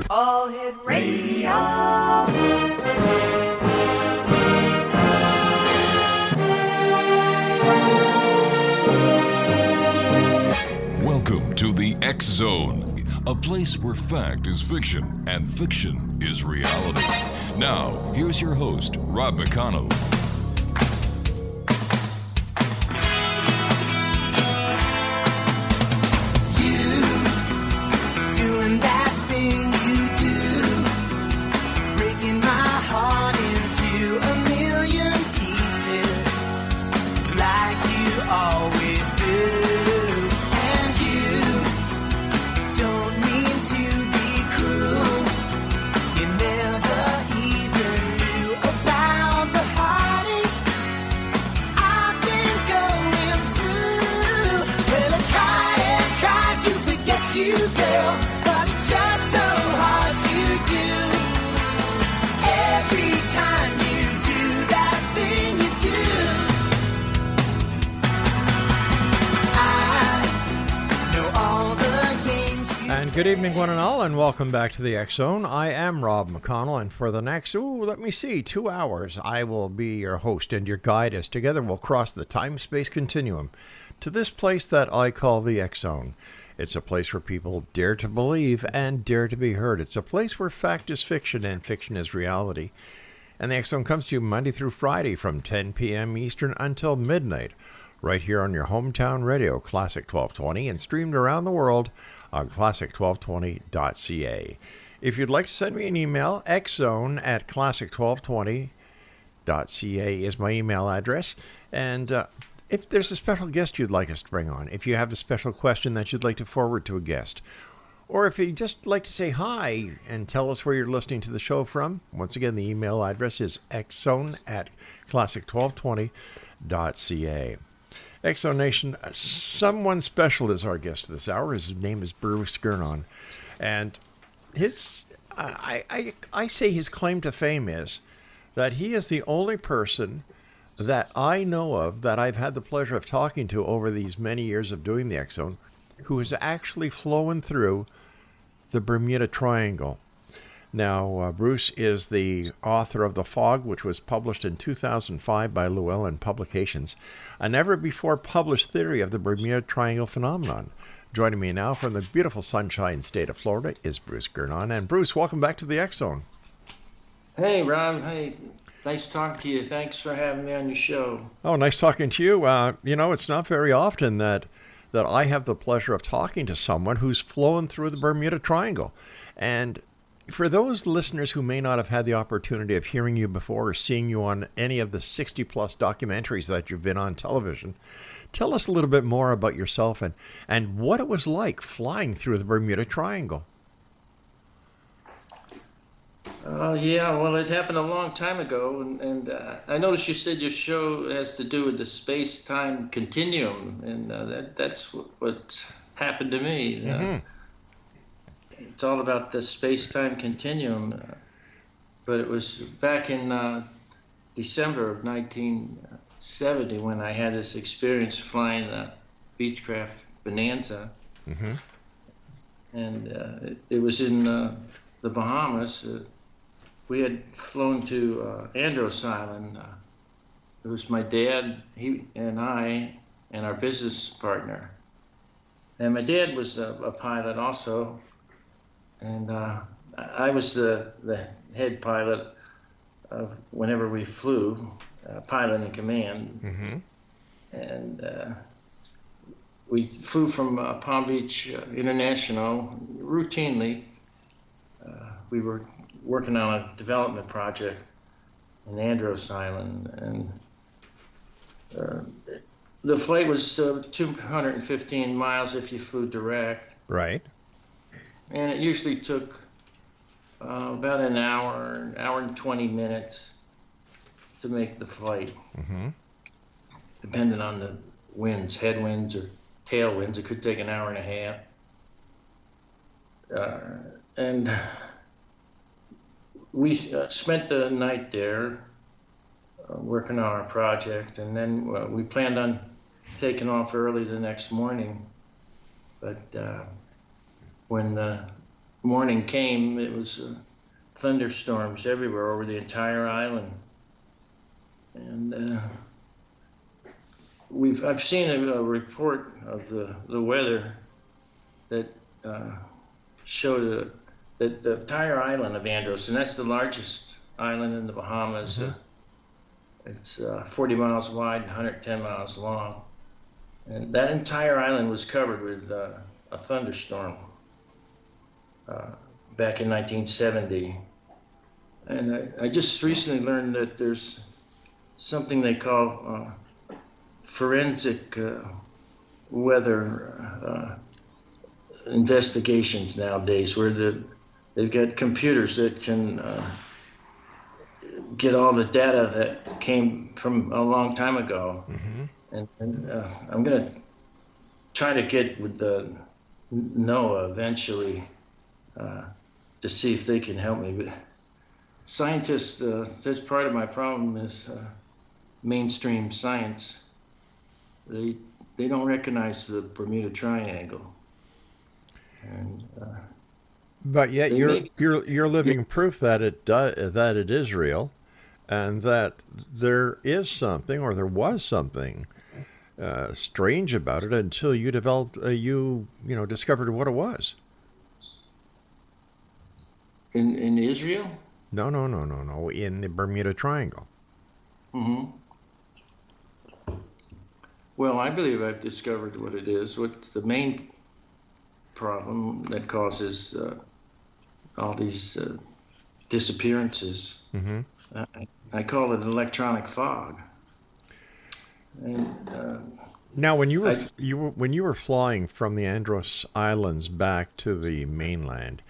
All Hit Radio. Welcome to the X Zone, a place where fact is fiction and fiction is reality. Now, here's your host, Rob McConnell. Good evening, one and all, and welcome back to the X Zone. I am Rob McConnell, and for the next, 2 hours, I will be your host and your guide as together we'll cross the time-space continuum to this place that I call the X Zone. It's a place where people dare to believe and dare to be heard. It's a place where fact is fiction and fiction is reality. And the X Zone comes to you Monday through Friday from 10 p.m. Eastern until midnight, right here on your hometown radio, Classic 1220, and streamed around the world on classic1220.ca. If you'd like to send me an email, xzone@classic1220.ca is my email address. And if there's a special guest you'd like us to bring on, if you have a special question that you'd like to forward to a guest, or if you'd just like to say hi and tell us where you're listening to the show from, once again, the email address is xzone@classic1220.ca. X-Zone Nation, someone special is our guest this hour. His name is Bruce GERNON. And I say his claim to fame is that he is the only person that I know of that I've had the pleasure of talking to over these many years of doing the X-Zone who has actually flown through the Bermuda Triangle. Now, Bruce is the author of The Fog, which was published in 2005 by Llewellyn Publications, a never-before-published theory of the Bermuda Triangle phenomenon. Joining me now from the beautiful Sunshine State of Florida is Bruce GERNON. And Bruce, welcome back to the X-Zone. Hey, Rob. Hey, nice talking to you. Thanks for having me on your show. Oh, nice talking to you. It's not very often that I have the pleasure of talking to someone who's flown through the Bermuda Triangle. And for those listeners who may not have had the opportunity of hearing you before or seeing you on any of the 60-plus documentaries that you've been on television, tell us a little bit more about yourself and what it was like flying through the Bermuda Triangle. Well, it happened a long time ago, and I noticed you said your show has to do with the space-time continuum, and that's what happened to me. Mm-hmm. It's all about the space-time continuum, but it was back in December of 1970 when I had this experience flying a Beechcraft Bonanza, mm-hmm. and it was in the Bahamas. We had flown to Andros Island. It was my dad, he and I, and our business partner. And my dad was a pilot also. And I was the head pilot of whenever we flew, pilot in command. Mm-hmm. And we flew from Palm Beach International routinely. We were working on a development project in Andros Island. And the flight was 215 miles if you flew direct. Right. And it usually took about an hour and 20 minutes to make the flight, mm-hmm. depending on the winds, headwinds or tailwinds. It could take an hour and a half. And we spent the night there working on our project, and then we planned on taking off early the next morning. But when morning came, it was thunderstorms everywhere over the entire island. And I've seen a report of the weather that showed that the entire island of Andros, and that's the largest island in the Bahamas. It's 40 miles wide and 110 miles long. And that entire island was covered with a thunderstorm back in 1970. And I just recently learned that there's something they call forensic weather investigations nowadays, where they've got computers that can get all the data that came from a long time ago. And I'm going to try to get with the NOAA eventually to see if they can help me. But scientists, that's part of my problem is mainstream science. They don't recognize the Bermuda Triangle. And but yet you're living proof that it is real, and that there is something, or there was something strange about it until you developed discovered what it was. In Israel? No, in the Bermuda Triangle. Well, I believe I've discovered what it is. What the main problem that causes all these disappearances. I call it an electronic fog. And now, when you were flying from the Andros Islands back to the mainland,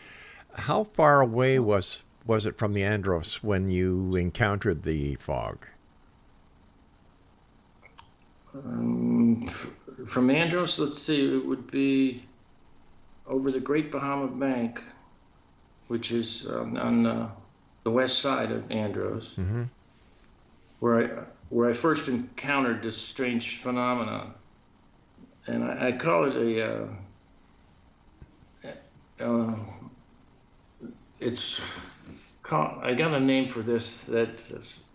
how far away was it from the Andros when you encountered the fog? From Andros, let's see, it would be over the Great Bahama Bank, which is on the west side of Andros, where I first encountered this strange phenomenon. And I call it I got a name for this,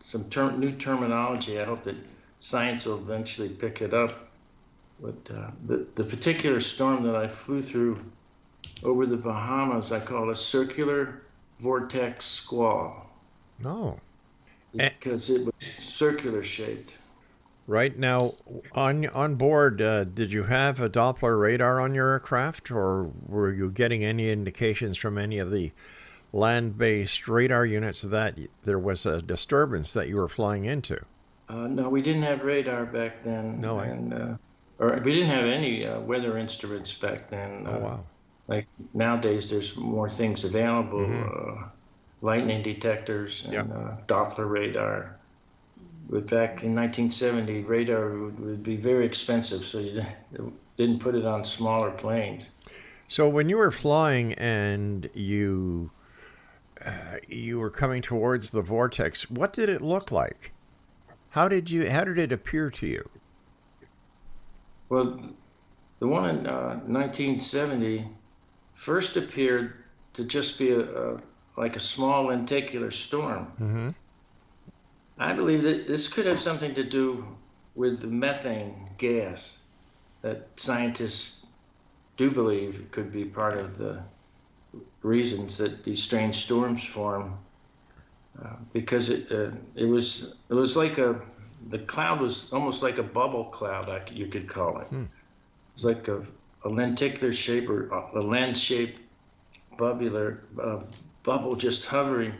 some new terminology. I hope that science will eventually pick it up. But the particular storm that I flew through over the Bahamas, I call a circular vortex squall. No. Because it was circular shaped. Right. Now, on board, did you have a Doppler radar on your aircraft, or were you getting any indications from any of the land-based radar units that there was a disturbance that you were flying into? No, we didn't have radar back then. No, or we didn't have any weather instruments back then. Oh, wow. Like nowadays, there's more things available, lightning detectors and Doppler radar. But back in 1970, radar would be very expensive, so you didn't put it on smaller planes. So when you were flying and you were coming towards the vortex, what did it look like? How did it appear to you? Well, the one in 1970 first appeared to just be like a small lenticular storm. I believe that this could have something to do with the methane gas that scientists do believe could be part of the reasons that these strange storms form. Because it was like the cloud was almost like a bubble cloud, you could call it. It was like a lenticular shape or a lens-shaped bubble just hovering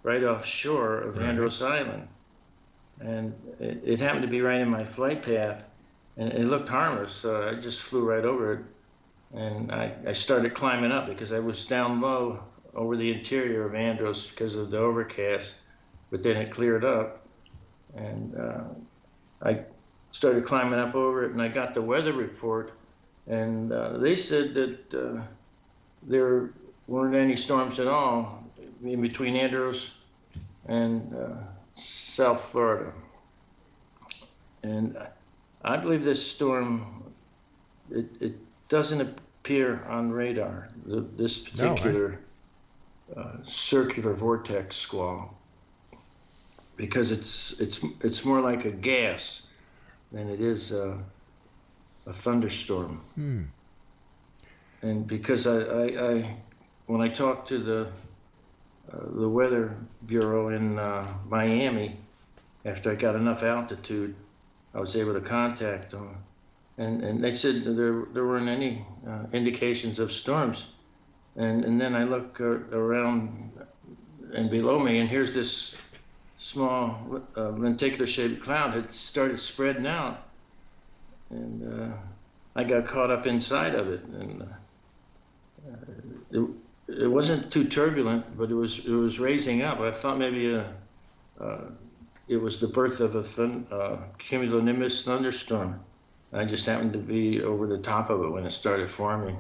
right offshore of Andros Island. And it happened to be right in my flight path, and it looked harmless, so I just flew right over it. And I started climbing up because I was down low over the interior of Andros because of the overcast, but then it cleared up. And I started climbing up over it, and I got the weather report, and they said that there weren't any storms at all in between Andros and South Florida. And I believe this storm, it doesn't appear on radar. This particular circular vortex squall, because it's more like a gas than it is a thunderstorm. And because I when I talked to the Weather Bureau in Miami, after I got enough altitude, I was able to contact them, and they said there weren't any indications of storms. And then I look around and below me, and here's this small lenticular-shaped cloud had started spreading out, and I got caught up inside of it, and it wasn't too turbulent, but it was raising up. I thought maybe it was the birth of a cumulonimbus thunderstorm. I just happened to be over the top of it when it started forming.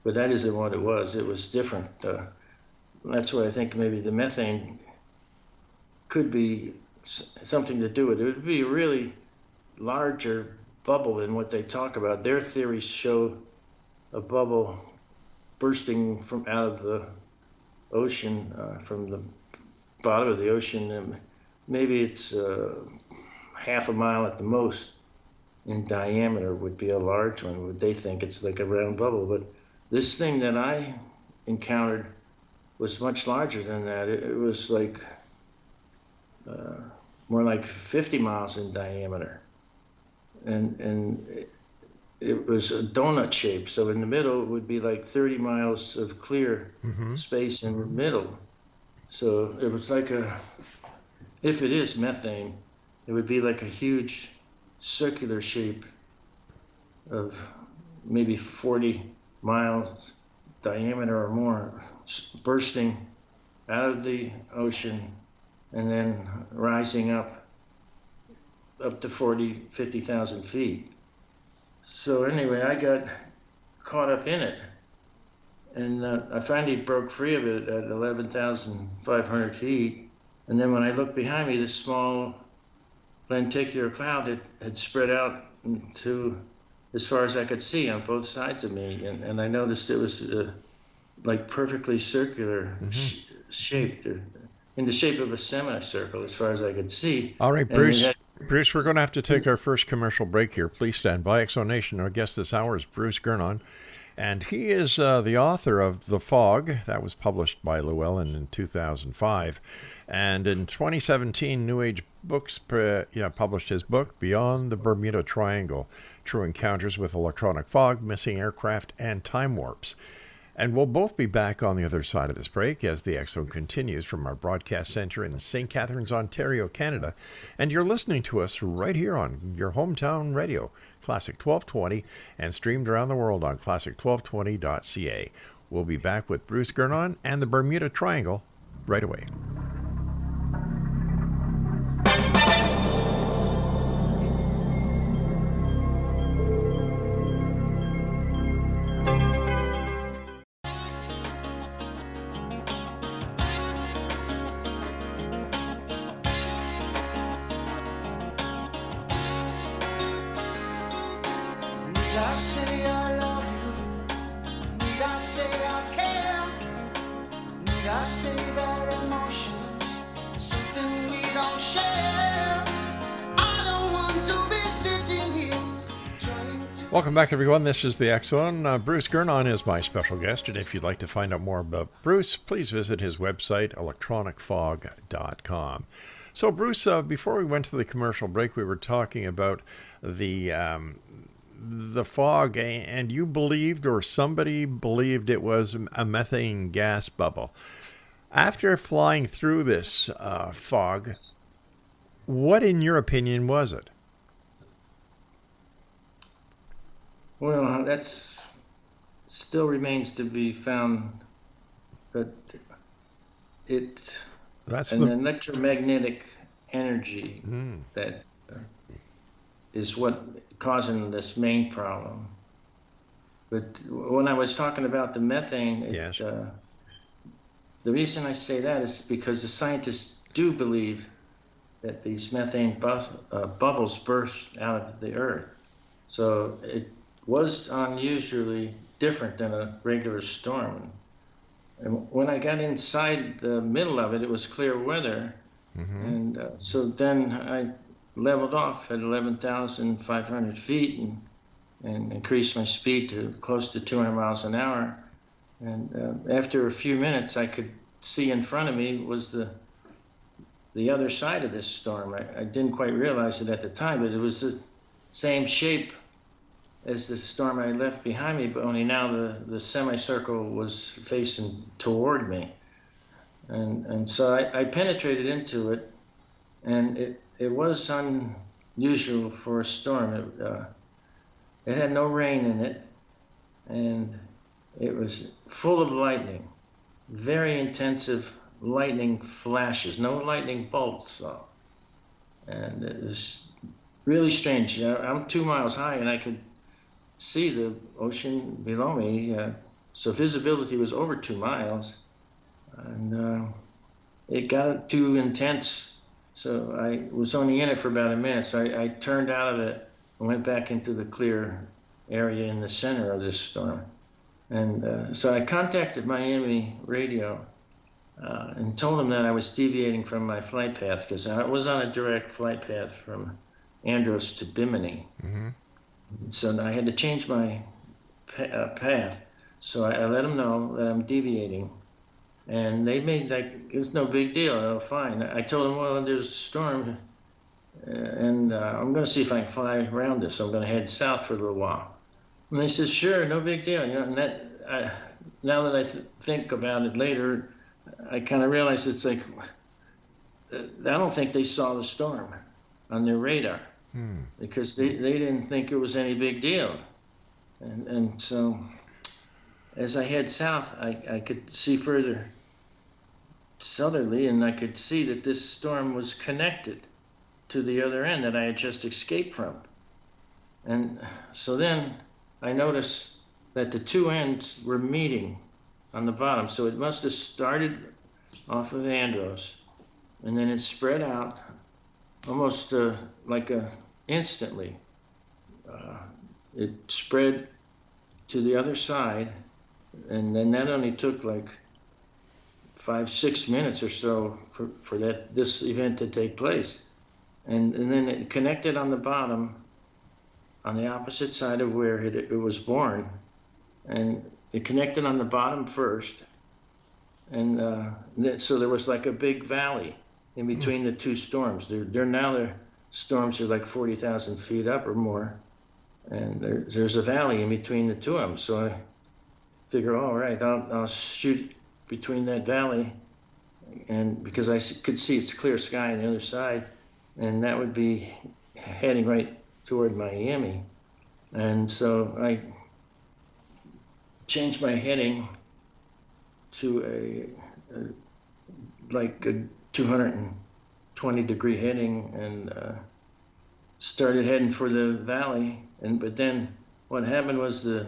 But that isn't what it was. It was different. That's why I think maybe the methane could be something to do with it. It would be a really larger bubble than what they talk about. Their theories show a bubble bursting from out of the ocean, from the bottom of the ocean. And maybe it's half a mile at the most in diameter would be a large one. Would they think it's like a round bubble? But this thing that I encountered was much larger than that. It was like more like 50 miles in diameter, and it was a donut shape. So in the middle would be like 30 miles of clear space in the middle. So it was like if it is methane, it would be like a huge circular shape of maybe 40 miles diameter or more, bursting out of the ocean and then rising up to 50,000 feet. So anyway, I got caught up in it, and I finally broke free of it at 11,500 feet. And then when I looked behind me, this small lenticular cloud had spread out to as far as I could see on both sides of me, and I noticed it was like perfectly circular shaped, in the shape of a semicircle as far as I could see. All right, Bruce. Bruce, we're going to have to take our first commercial break here. Please stand by. Exonation. Our guest this hour is Bruce GERNON, and he is the author of The Fog. That was published by Llewellyn in 2005. And in 2017, New Age Books published his book, Beyond the Bermuda Triangle, True Encounters with Electronic Fog, Missing Aircraft, and Time Warps. And we'll both be back on the other side of this break as the X-Zone continues from our broadcast center in St. Catharines, Ontario, Canada. And you're listening to us right here on your hometown radio, Classic 1220, and streamed around the world on classic1220.ca. We'll be back with Bruce GERNON and the Bermuda Triangle right away. I say I love you? Need I say I care? Need I say that emotions is something we don't share? I don't want to be sitting here trying to... Welcome back, everyone. This is the X-Zone. Bruce GERNON is my special guest, and if you'd like to find out more about Bruce, please visit his website, electronicfog.com. So, Bruce, before we went to the commercial break, we were talking about the fog, and you believed, or somebody believed, it was a methane gas bubble. After flying through this fog, what, in your opinion, was it? Well, that's still remains to be found, but that's an electromagnetic energy that is what causing this main problem. But when I was talking about the methane, Yes. The reason I say that is because the scientists do believe that these methane bubbles burst out of the earth. So it was unusually different than a regular storm. And when I got inside the middle of it, it was clear weather. And so then I leveled off at 11,500 feet and increased my speed to close to 200 miles an hour. And after a few minutes, I could see in front of me was the other side of this storm. I didn't quite realize it at the time, but it was the same shape as the storm I left behind me, but only now the semicircle was facing toward me. And so I penetrated into it, and it was unusual for a storm. It had no rain in it, and it was full of lightning, very intensive lightning flashes, no lightning bolts though. And it was really strange. I'm 2 miles high, and I could see the ocean below me, so visibility was over 2 miles. And it got too intense, so I was only in it for about a minute. So I turned out of it and went back into the clear area in the center of this storm. And so I contacted Miami radio and told them that I was deviating from my flight path, because I was on a direct flight path from Andros to Bimini. So I had to change my path. So I let them know that I'm deviating. And they made like, it was no big deal. Oh, fine. I told them, well, there's a storm, and I'm going to see if I can fly around this. So I'm going to head south for a little while. And they said, sure, no big deal. And that, now that I think about it later, I kind of realize it's like, I don't think they saw the storm on their radar, because they didn't think it was any big deal. And so as I head south, I could see further southerly, and I could see that this storm was connected to the other end that I had just escaped from. And so then I noticed that the two ends were meeting on the bottom. So it must have started off of Andros, and then it spread out almost instantly. It spread to the other side, and then that only took like 5-6 minutes or so for this event to take place. And then it connected on the bottom, on the opposite side of where it was born. And it connected on the bottom first. And so there was like a big valley in between the two storms. Their storms are like 40,000 feet up or more. And there's a valley in between the two of them. So I figure, all right, I'll shoot between that valley, and because I could see it's clear sky on the other side, and that would be heading right toward Miami. And so I changed my heading to a 220 degree heading, and started heading for the valley. But then what happened was the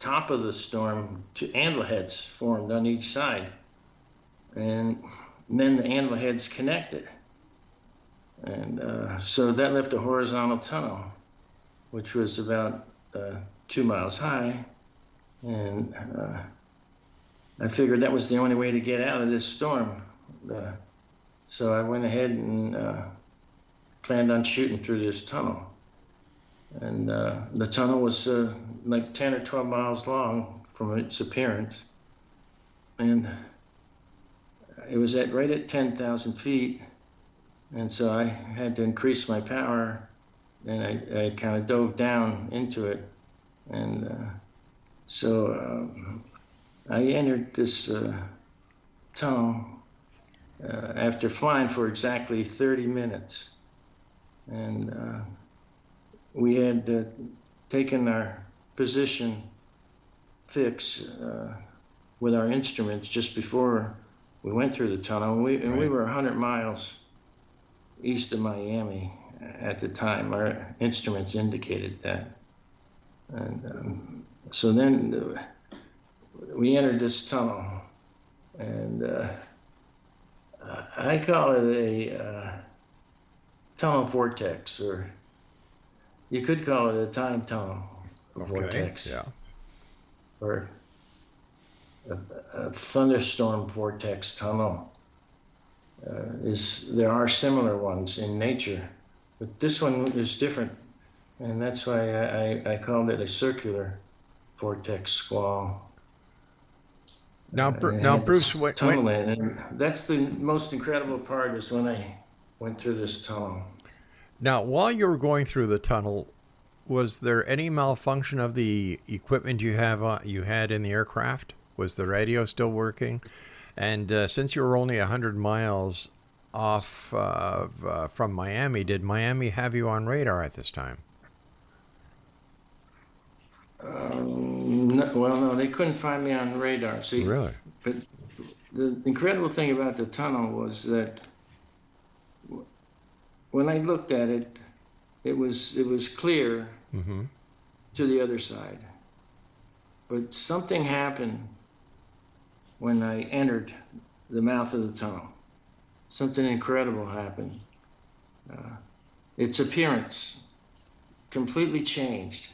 top of the storm, two anvil heads formed on each side, and then the anvil heads connected, and so that left a horizontal tunnel, which was about 2 miles high, and I figured that was the only way to get out of this storm. So I went ahead and planned on shooting through this tunnel. And the tunnel was like 10 or 12 miles long from its appearance. And it was right at 10,000 feet. And so I had to increase my power, and I kind of dove down into it. And so I entered this tunnel after flying for exactly 30 minutes. And we had taken our position fix with our instruments just before we went through the tunnel. And we were 100 miles east of Miami at the time. Our instruments indicated that. And so then we entered this tunnel, and I call it a tunnel vortex, or you could call it a time tunnel vortex. Yeah. or a thunderstorm vortex tunnel. There are similar ones in nature, but this one is different, and that's why I called it a circular vortex squall. Now, Bruce, tunnel in, and that's the most incredible part is when I went through this tunnel. now while you were going through the tunnel, was there any malfunction of the equipment you had in the aircraft? Was the radio still working? And since you were only 100 miles off from Miami, did Miami have you on radar at this time? No, they couldn't find me on radar. See, Really? but the incredible thing about the tunnel was that when I looked at it, it was clear Mm-hmm. to the other side. But something happened when I entered the mouth of the tunnel. Something incredible happened. Its appearance completely changed.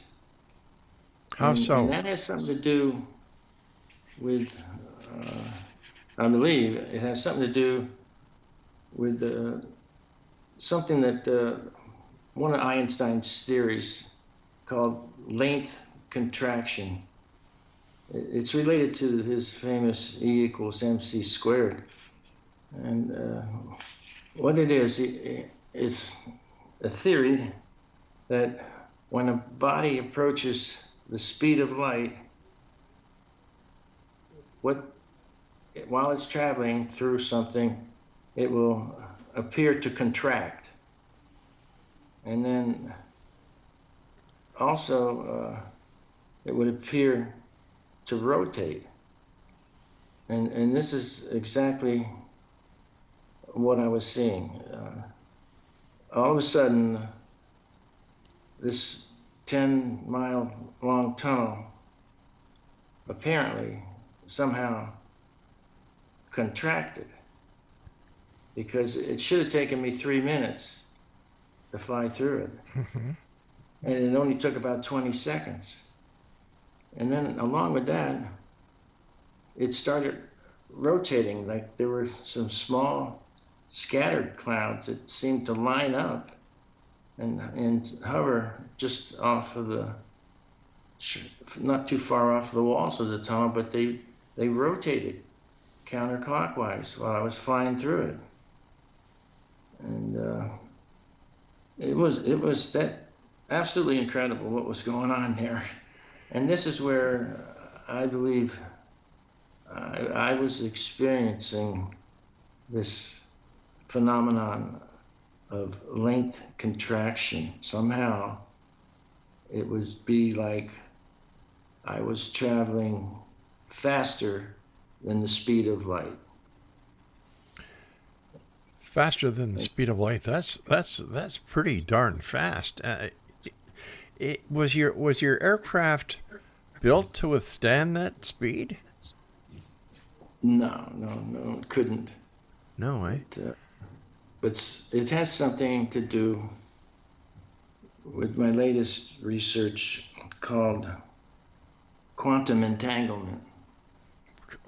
How so? And that has something to do with, I believe, it has something to do with something that one of Einstein's theories called length contraction. It's related to his famous E equals mc squared. And what it is a theory that when a body approaches the speed of light, while it's traveling through something, it will appear to contract. And then also it would appear to rotate. And this is exactly what I was seeing. All of a sudden, this 10-mile long tunnel apparently somehow contracted, because it should have taken me 3 minutes to fly through it. Mm-hmm. And it only took about 20 seconds. And then along with that, it started rotating, like there were some small scattered clouds that seemed to line up and hover just off of not too far off the walls of the tunnel, but they rotated counterclockwise while I was flying through it. And it was that absolutely incredible what was going on there. And this is where I believe I was experiencing this phenomenon of length contraction. Somehow it would be like I was traveling faster than the speed of light. Faster than the speed of light. That's pretty darn fast. Was your aircraft built to withstand that speed? No, it couldn't. No, eh? But it has something to do with my latest research called quantum entanglement.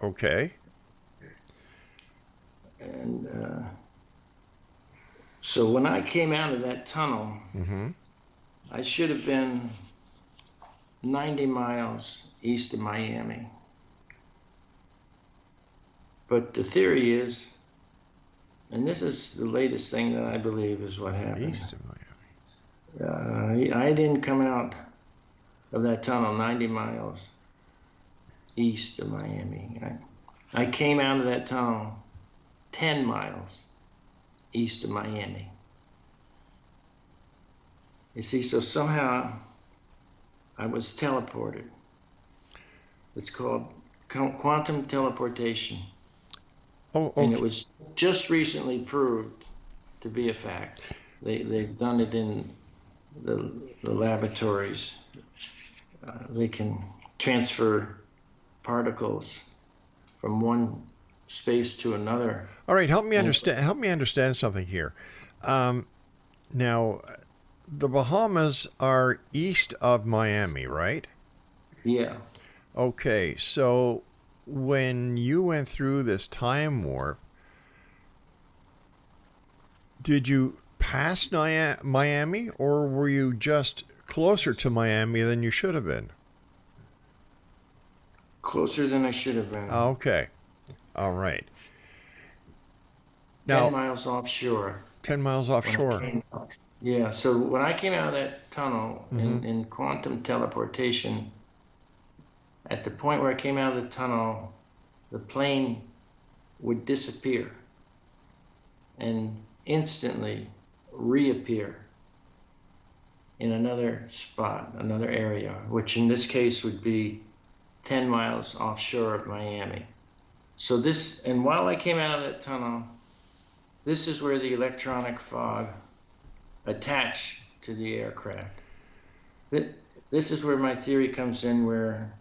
Okay. And so when I came out of that tunnel, Mm-hmm. I should have been 90 miles east of Miami. But the theory is, and this is the latest thing that I believe is what happened. East of Miami. I didn't come out of that tunnel 90 miles east of Miami. I came out of that tunnel 10 miles east of Miami. You see, so somehow I was teleported. It's called quantum teleportation. Oh, okay. And it was just recently proved to be a fact. They've done it in the laboratories. They can transfer particles from one space to another. All right, help me understand something here. Now, the Bahamas are east of Miami, right? Yeah. Okay, so when you went through this time warp, did you pass Miami, or were you just closer to Miami than you should have been? Closer than I should have been. Okay, all right. 10 Now, miles offshore. 10 miles when I offshore. came out. Yeah, so when I came out of that tunnel in quantum teleportation, at the point where I came out of the tunnel, the plane would disappear and instantly reappear in another spot, another area, which in this case would be 10 miles offshore of Miami. So this, and while I came out of that tunnel, this is where the electronic fog attached to the aircraft. This is where my theory comes in, where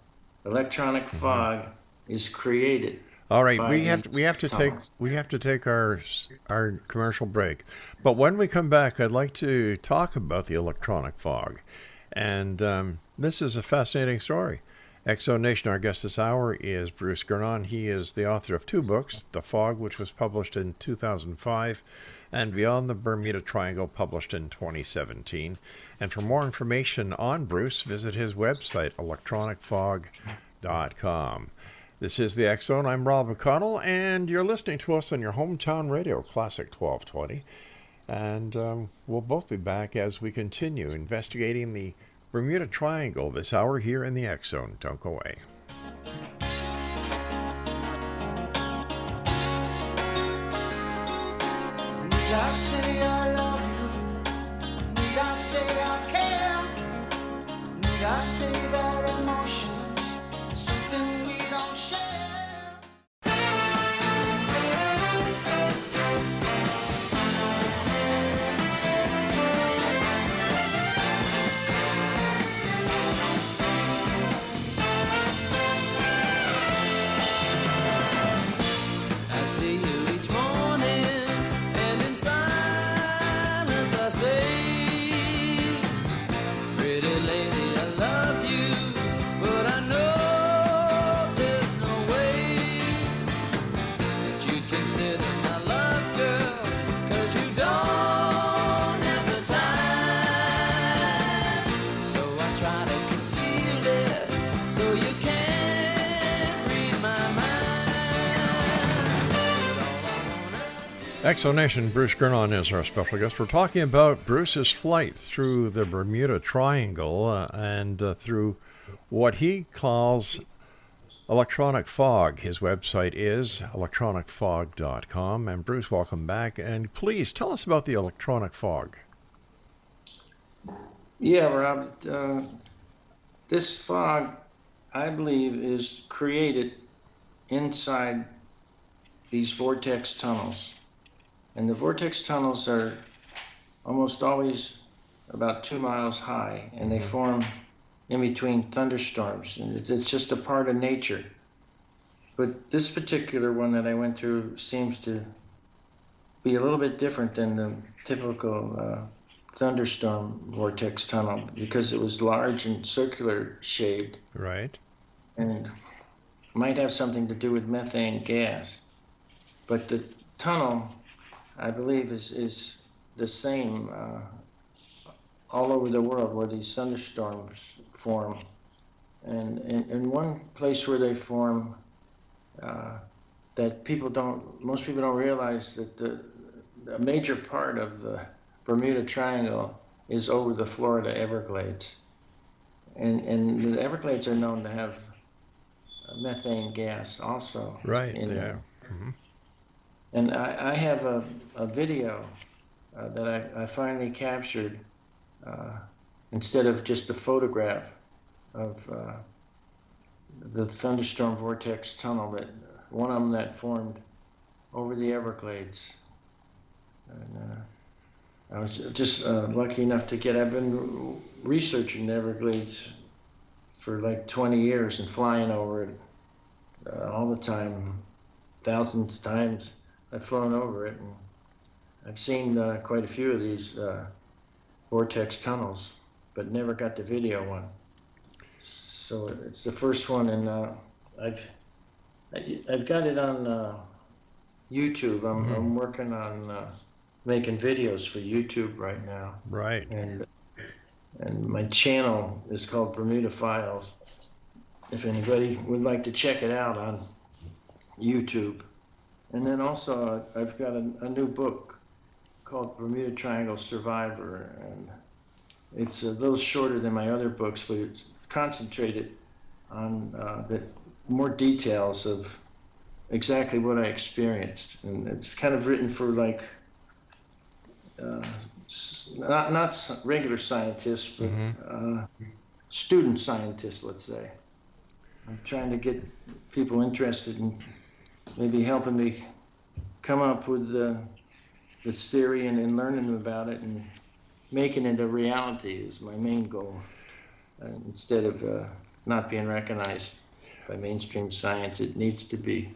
electronic fog is created. All right, by we these have to take tunnels. our commercial break. But when we come back, I'd like to talk about the electronic fog, and this is a fascinating story. Exo Nation, our guest this hour is Bruce GERNON. He is the author of two books, The Fog, which was published in 2005, and Beyond the Bermuda Triangle, published in 2017. And for more information on Bruce, visit his website, electronicfog.com. This is the X Zone. I'm Rob McConnell, and you're listening to us on your hometown radio, Classic 1220. And we'll both be back as we continue investigating the Bermuda Triangle this hour here in the X Zone. Don't go away. Need I say I love you? Need I say I care? Need I say that emotion's something we don't share? I see you each morning, and in silence I say, pretty lady, I love you, but I know there's no way that you'd consider my love, girl, 'cause you don't have the time. So I try to conceal it, so you can't read my mind. Exo Nation, Bruce GERNON is our special guest. We're talking about Bruce's flight through the Bermuda Triangle and through what he calls electronic fog. His website is electronicfog.com. And Bruce, welcome back. And please tell us about the electronic fog. Yeah, Rob, this fog, I believe, is created inside these vortex tunnels. And the vortex tunnels are almost always about 2 miles high, and they form in between thunderstorms. And it's just a part of nature. But this particular one that I went through seems to be a little bit different than the typical thunderstorm vortex tunnel, because it was large and circular shaped Right. and might have something to do with methane gas. But the tunnel, I believe, is the same all over the world where these thunderstorms form. And in one place where they form, that most people don't realize that a major part of the Bermuda Triangle is over the Florida Everglades. And the Everglades are known to have methane gas also. Right. in Yeah. them. And I have a video that I finally captured instead of just a photograph of the thunderstorm vortex tunnel, that one of them that formed over the Everglades. And I was just lucky enough to I've been researching the Everglades for like 20 years and flying over it all the time, thousands of times. I've flown over it, and I've seen quite a few of these vortex tunnels, but never got the video one. So it's the first one, and I've got it on YouTube. I'm working on making videos for YouTube right now, Right. and my channel is called Bermuda Files. If anybody would like to check it out on YouTube. And then also I've got a new book called Bermuda Triangle Survivor, and it's a little shorter than my other books, but it's concentrated on the more details of exactly what I experienced. And it's kind of written for like not regular scientists, but student scientists, let's say. I'm trying to get people interested in maybe helping me come up with this theory and learning about it and making it a reality is my main goal, instead of not being recognized by mainstream science. It needs to be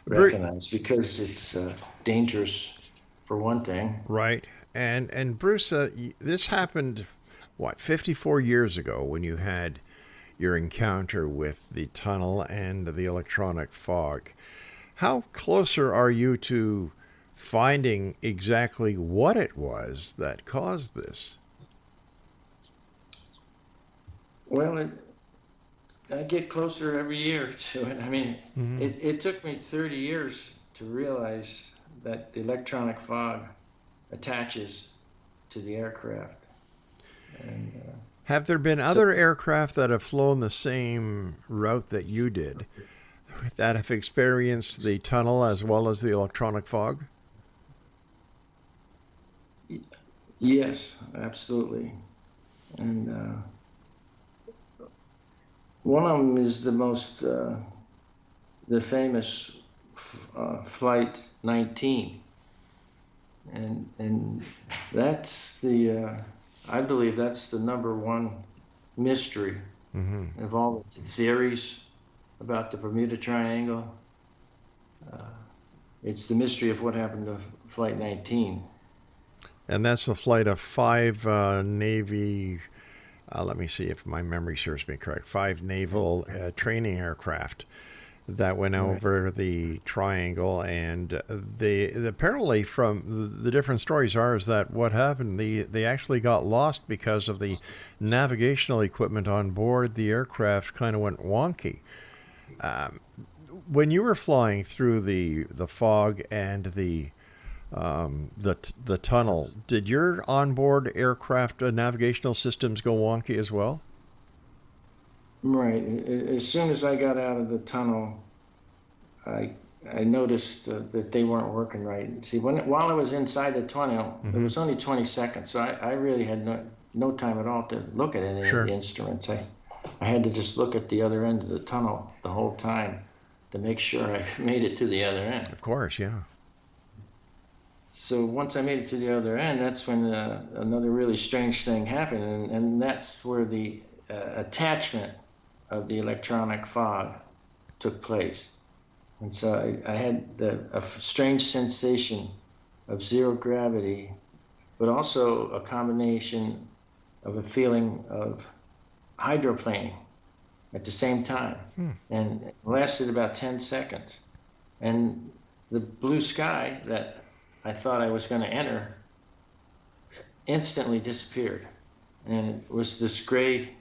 recognized because it's dangerous, for one thing. Right. And Bruce, this happened, 54 years ago when you had your encounter with the tunnel and the electronic fog. How closer are you to finding exactly what it was that caused this? Well, I get closer every year to it. I mean, it took me 30 years to realize that the electronic fog attaches to the aircraft. And have there been other aircraft that have flown the same route that you did that have experienced the tunnel as well as the electronic fog? Yes, absolutely. And one of them is the famous Flight 19. And that's I believe that's the number one mystery of all the theories about the Bermuda Triangle. It's the mystery of what happened to Flight 19. And that's the flight of 5 Navy, let me see if my memory serves me correct, 5 naval training aircraft that went over the triangle. And apparently from the different stories is that what happened, they actually got lost because of the navigational equipment on board the aircraft kind of went wonky. When you were flying through the fog and the tunnel, did your onboard aircraft navigational systems go wonky as well? Right. As soon as I got out of the tunnel, I noticed that they weren't working right. See, while I was inside the tunnel, it was only 20 seconds, so I really had no time at all to look at any of the instruments. I had to just look at the other end of the tunnel the whole time to make sure I made it to the other end. Of course, yeah. So once I made it to the other end, that's when another really strange thing happened, and that's where the attachment of the electronic fog took place. And so I had a strange sensation of zero gravity, but also a combination of a feeling of hydroplaning at the same time. And it lasted about 10 seconds. And the blue sky that I thought I was going to enter instantly disappeared. And it was this gray,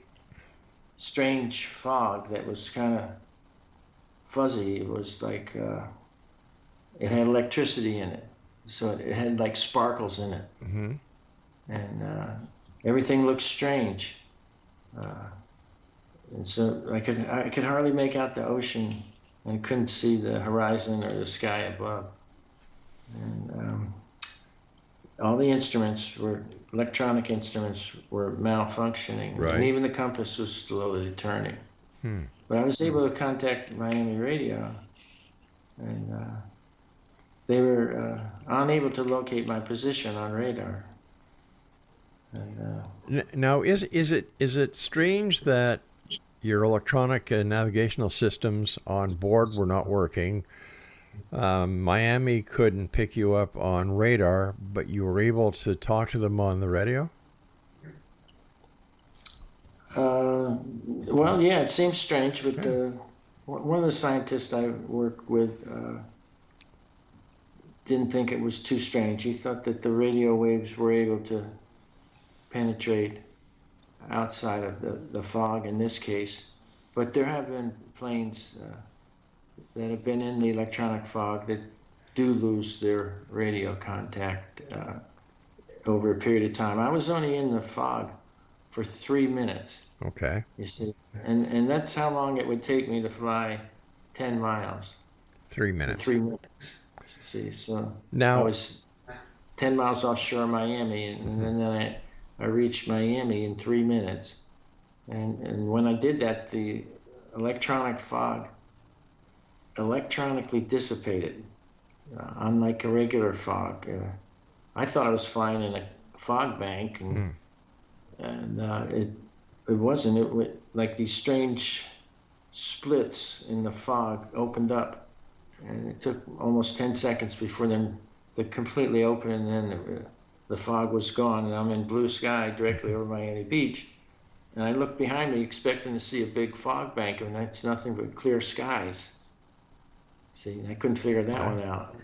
strange fog that was kind of fuzzy. It was like it had electricity in it, so it had like sparkles in it, and everything looked strange. And so I could hardly make out the ocean, and couldn't see the horizon or the sky above. And all the electronic instruments were malfunctioning, and even the compass was slowly turning. But I was able to contact Miami Radio, and they were unable to locate my position on radar. And, now, is it strange that your electronic navigational systems on board were not working? Miami couldn't pick you up on radar, but you were able to talk to them on the radio? Well, yeah, it seems strange, but one of the scientists I worked with didn't think it was too strange. He thought that the radio waves were able to penetrate outside of the fog in this case. But there have been planes that have been in the electronic fog that do lose their radio contact over a period of time. I was only in the fog for 3 minutes. Okay. You see, and that's how long it would take me to fly 10 miles. 3 minutes. 3 minutes. See, so Now, I was 10 miles offshore of Miami, and then I reached Miami in 3 minutes. And when I did that, the electronic fog electronically dissipated, unlike a regular fog. I thought I was flying in a fog bank, and it wasn't. Like these strange splits in the fog opened up, and it took almost 10 seconds before them to completely open, and then the fog was gone, and I'm in blue sky directly over Miami Beach. And I looked behind me expecting to see a big fog bank, and it's nothing but clear skies. See, I couldn't figure that one out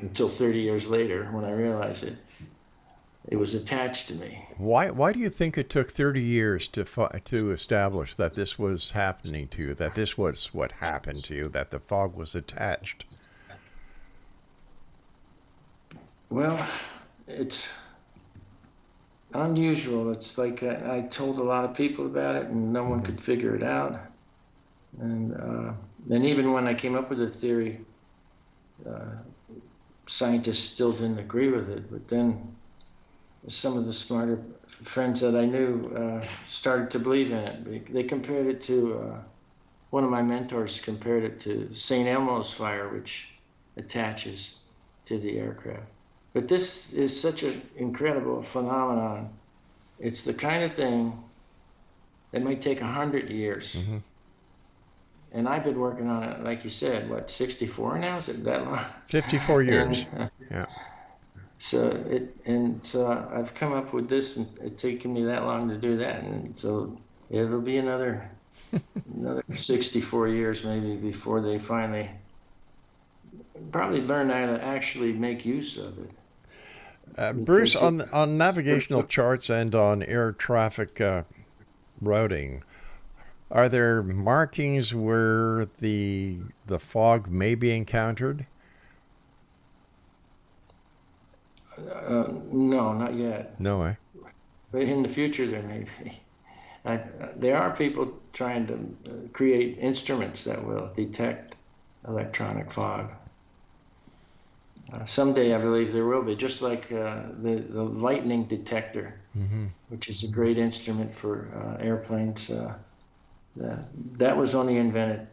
until 30 years later when I realized it was attached to me. why do you think it took 30 years to establish that this was happening to you, that this was what happened to you, that the fog was attached? Well, it's unusual. It's like I told a lot of people about it, and no one could figure it out. And even when I came up with the theory, scientists still didn't agree with it. But then some of the smarter friends that I knew started to believe in it. They compared it to, one of my mentors compared it to St. Elmo's fire, which attaches to the aircraft. But this is such an incredible phenomenon. It's the kind of thing that might take 100 years. Mm-hmm. And I've been working on it, like you said, 64 now? Is it that long? 54 years. Yeah. So I've come up with this, and it's taken me that long to do that, and so it'll be another 64 years maybe before they finally probably learn how to actually make use of it. Bruce, on navigational charts and on air traffic routing, are there markings where the fog may be encountered? No, not yet. No, eh? But in the future there may be. There are people trying to create instruments that will detect electronic fog. Someday I believe there will be, just like the lightning detector, which is a great instrument for airplanes. That was only invented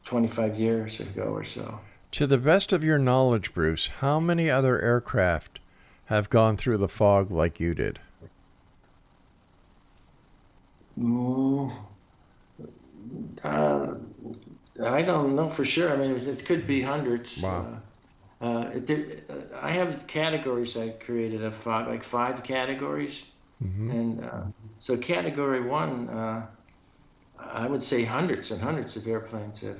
25 years ago or so. To the best of your knowledge, Bruce, how many other aircraft have gone through the fog like you did? I don't know for sure. I mean, it could be hundreds. Wow. I have categories I created of fog, like 5 categories. And so category 1, I would say hundreds and hundreds of airplanes have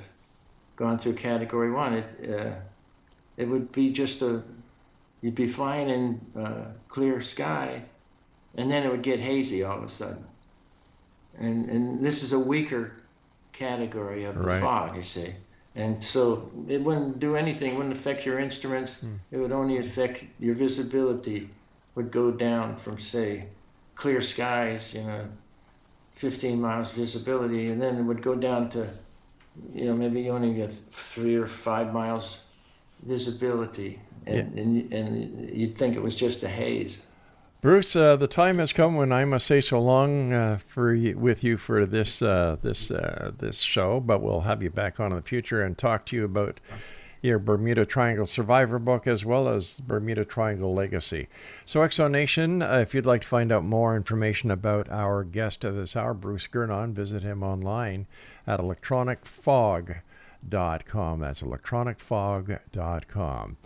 gone through category 1. It would be just you'd be flying in clear sky, and then it would get hazy all of a sudden. And this is a weaker category of the fog, you see. And so it wouldn't do anything, wouldn't affect your instruments. It would only affect your visibility, would go down from, say, clear skies, 15 miles visibility, and then it would go down to, maybe you only get 3 or 5 miles visibility, and you'd think it was just a haze. Bruce, the time has come when I must say so long with you for this show, but we'll have you back on in the future and talk to you about your Bermuda Triangle Survivor book as well as Bermuda Triangle Legacy. So Exonation, if you'd like to find out more information about our guest of this hour, Bruce GERNON, visit him online at electronicfog.com. That's electronicfog.com.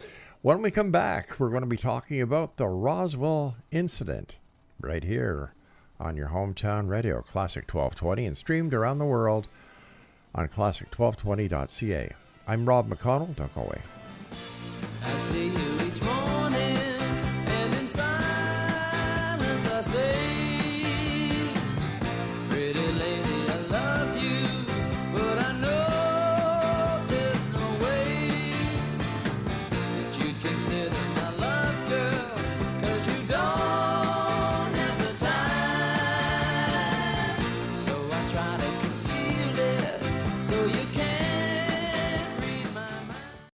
When we come back, we're going to be talking about the Roswell incident right here on your hometown radio, Classic 1220, and streamed around the world on classic1220.ca. I'm Rob McConnell. Don't go away. I see you each morning, and in silence I say